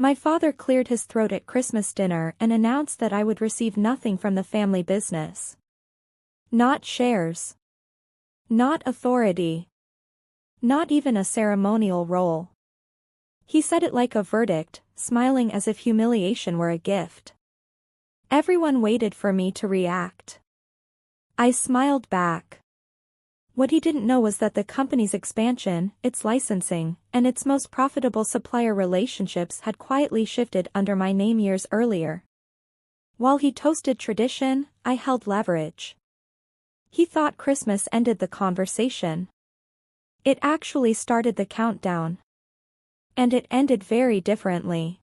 My father cleared his throat at Christmas dinner and announced that I would receive nothing from the family business. Not shares. Not authority. Not even a ceremonial role. He said it like a verdict, smiling as if humiliation were a gift. Everyone waited for me to react. I smiled back. What he didn't know was that the company's expansion, its licensing, and its most profitable supplier relationships had quietly shifted under my name years earlier. While he toasted tradition, I held leverage. He thought Christmas ended the conversation. It actually started the countdown. And it ended very differently.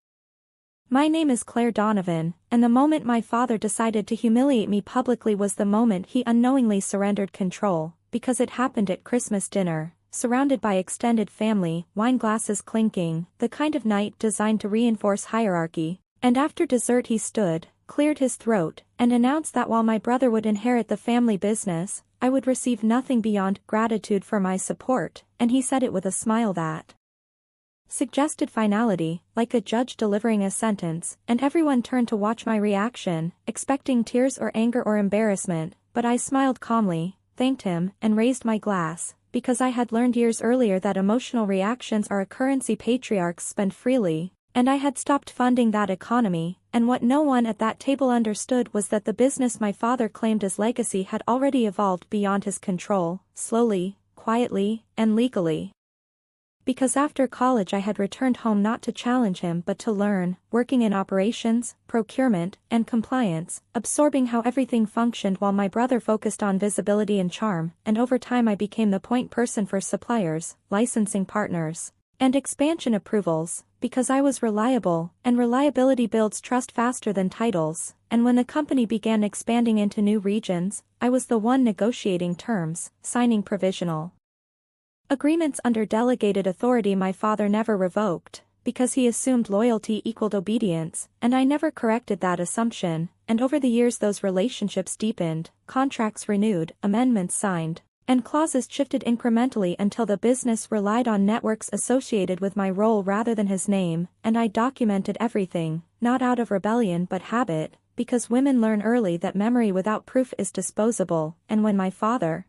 My name is Claire Donovan, and the moment my father decided to humiliate me publicly was the moment he unknowingly surrendered control, because it happened at Christmas dinner, surrounded by extended family, wine glasses clinking, the kind of night designed to reinforce hierarchy, and after dessert he stood, cleared his throat, and announced that while my brother would inherit the family business, I would receive nothing beyond gratitude for my support, and he said it with a smile that suggested finality, like a judge delivering a sentence, and everyone turned to watch my reaction, expecting tears or anger or embarrassment, but I smiled calmly, thanked him, and raised my glass, because I had learned years earlier that emotional reactions are a currency patriarchs spend freely, and I had stopped funding that economy, and what no one at that table understood was that the business my father claimed as legacy had already evolved beyond his control, slowly, quietly, and legally. Because after college I had returned home not to challenge him but to learn, working in operations, procurement, and compliance, absorbing how everything functioned while my brother focused on visibility and charm, and over time I became the point person for suppliers, licensing partners, and expansion approvals, because I was reliable, and reliability builds trust faster than titles, and when the company began expanding into new regions, I was the one negotiating terms, signing provisional agreements under delegated authority my father never revoked, because he assumed loyalty equaled obedience, and I never corrected that assumption, and over the years those relationships deepened, contracts renewed, amendments signed, and clauses shifted incrementally until the business relied on networks associated with my role rather than his name, and I documented everything, not out of rebellion but habit, because women learn early that memory without proof is disposable, and when my father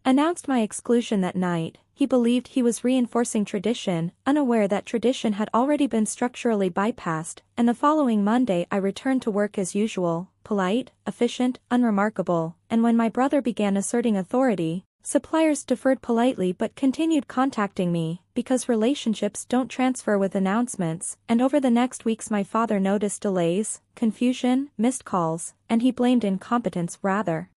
announced my exclusion that night, he believed he was reinforcing tradition, unaware that tradition had already been structurally bypassed, and the following Monday I returned to work as usual, polite, efficient, unremarkable, and when my brother began asserting authority, suppliers deferred politely but continued contacting me, because relationships don't transfer with announcements, and over the next weeks my father noticed delays, confusion, missed calls, and he blamed incompetence rather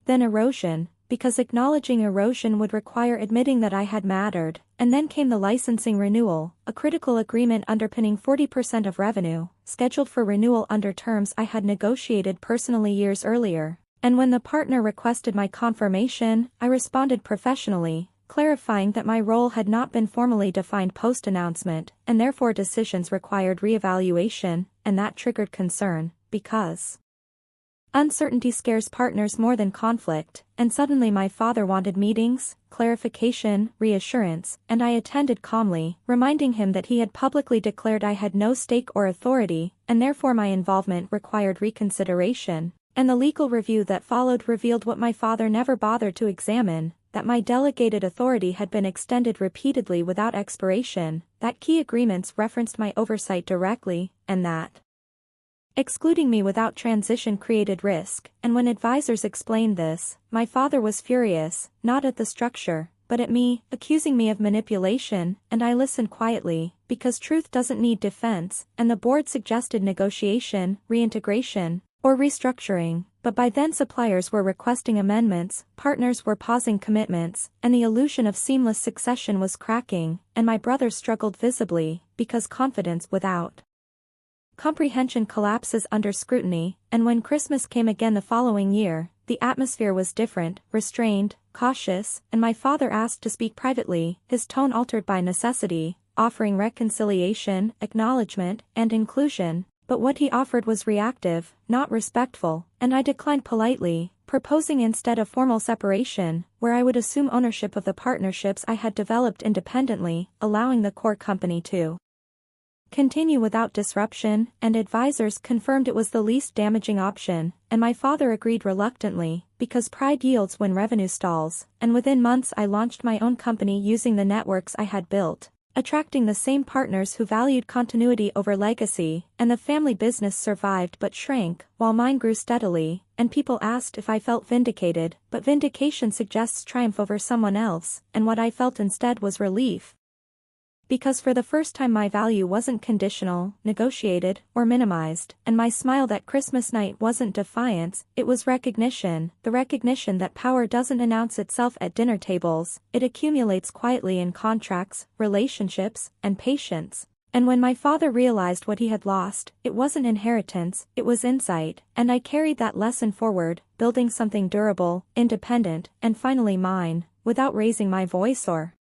than erosion, because acknowledging erosion would require admitting that I had mattered, and then came the licensing renewal, a critical agreement underpinning 40% of revenue, scheduled for renewal under terms I had negotiated personally years earlier, and when the partner requested my confirmation, I responded professionally, clarifying that my role had not been formally defined post-announcement, and therefore decisions required re-evaluation, and that triggered concern, because uncertainty scares partners more than conflict, and suddenly my father wanted meetings, clarification, reassurance, and I attended calmly, reminding him that he had publicly declared I had no stake or authority, and therefore my involvement required reconsideration, and the legal review that followed revealed what my father never bothered to examine, that my delegated authority had been extended repeatedly without expiration, that key agreements referenced my oversight directly, and that excluding me without transition created risk, and when advisors explained this, my father was furious, not at the structure, but at me, accusing me of manipulation, and I listened quietly, because truth doesn't need defense, and the board suggested negotiation, reintegration, or restructuring, but by then suppliers were requesting amendments, partners were pausing commitments, and the illusion of seamless succession was cracking, and my brother struggled visibly, because confidence without comprehension collapses under scrutiny, and when Christmas came again the following year, the atmosphere was different, restrained, cautious, and my father asked to speak privately, his tone altered by necessity, offering reconciliation, acknowledgement, and inclusion, but what he offered was reactive, not respectful, and I declined politely, proposing instead a formal separation, where I would assume ownership of the partnerships I had developed independently, allowing the core company to continue without disruption, and advisors confirmed it was the least damaging option, and my father agreed reluctantly, because pride yields when revenue stalls, and within months I launched my own company using the networks I had built, attracting the same partners who valued continuity over legacy, and the family business survived but shrank, while mine grew steadily, and people asked if I felt vindicated, but vindication suggests triumph over someone else, and what I felt instead was relief. Because for the first time my value wasn't conditional, negotiated, or minimized, and my smile that Christmas night wasn't defiance, it was recognition, the recognition that power doesn't announce itself at dinner tables, it accumulates quietly in contracts, relationships, and patience. And when my father realized what he had lost, it wasn't inheritance, it was insight, and I carried that lesson forward, building something durable, independent, and finally mine, without raising my voice or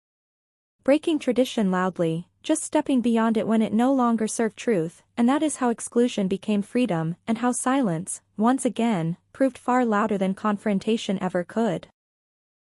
breaking tradition loudly, just stepping beyond it when it no longer served truth, and that is how exclusion became freedom, and how silence, once again, proved far louder than confrontation ever could.